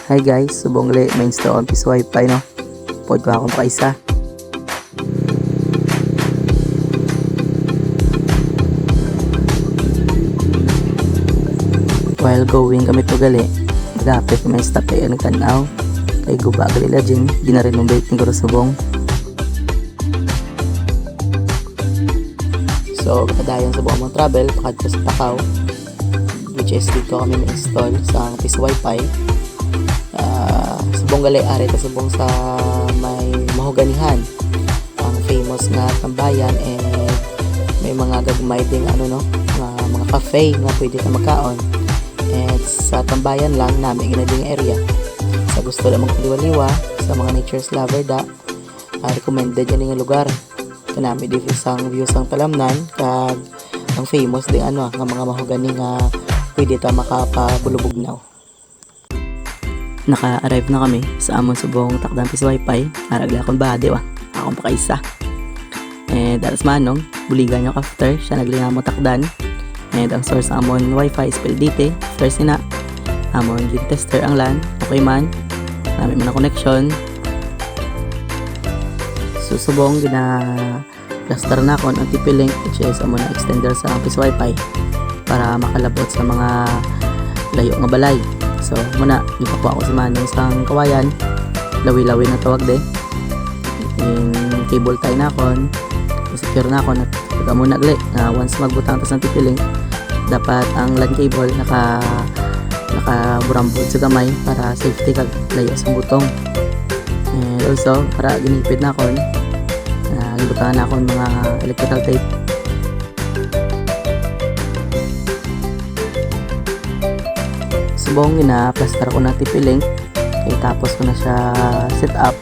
Hi guys, subong gali ma-install ang Peace Wi-Fi no. Pod ko akong paisa. While going kami to gali, dapit may stop ay nagtanaw. Kay guba gali la dyan, gina-renovate ni Goro subong. So, kadayon sa buong mga travel, pakad ko sa Takaw, which is dito kami na-install sa Peace Wi-Fi. Subong gali, ari ito subong sa may mahuganihan, ang famous nga tambayan, and may mga gagmay ding mga cafe nga pwede ka magkaon. And sa tambayan lang namin ginading area. Sa gusto lang magpaliwaliwa, sa mga nature's lover recommended yan yung lugar. Kanami di isang views ang talamnan kag ang famous ding nga mga mahogani nga pwede ta makapabulubugnaw. Naka-arrive na kami sa amon subong takdang Peace Wi-Fi. Aragla akong bade akong pakaisa. And alas manong buligan yung after siya naglinga mo takdan. And ang source amon Wi-Fi is PLDT. First na amon gin tester ang LAN. Okay man, namin man na connection. Susubong plaster na akong ang TP-Link, which is amon na extender sa Peace Wi-Fi para makalabot sa mga layo nga balay. So muna ipakuha ko si Manong sang kawayan, lawi-lawi na tawag de. In cable tie na akon, secure na akon at pagka muna gali once magbutang tas ng TP-Link, dapat ang LAN cable nakaburambod sa gamay para safety kag layo sa butong. And also para ginipid na akon, gibutangan na akon mga electrical tape. Subong gina-plaster ko na TP-Link, kaya tapos ko na siya set up.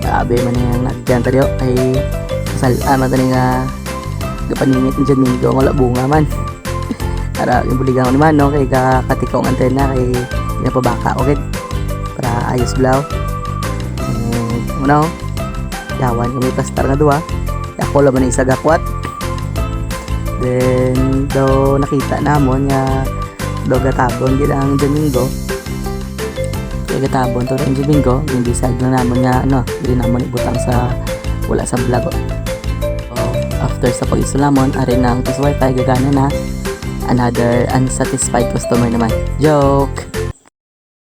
Grabe man yung nagyan tayo ay salaan man nga gapaningit ni Jamingo wala bunga man. Para yung buligan ko ni Mano kay kakatikaw ang antena kay pinapabaka okay para ayos blaw. Yawan kami plaster na duwa. Ako laman isa gakwat. Then daw nakita namon nga daw gatabon gid ang Domingo. Kaya gatabon to ang Domingo, hindi sad na namon nga hindi namon ibutang sa wala sa vlog. After sa pag-install namon, ari na ang Peace Wi-Fi gagana na. Another unsatisfied customer naman. Joke.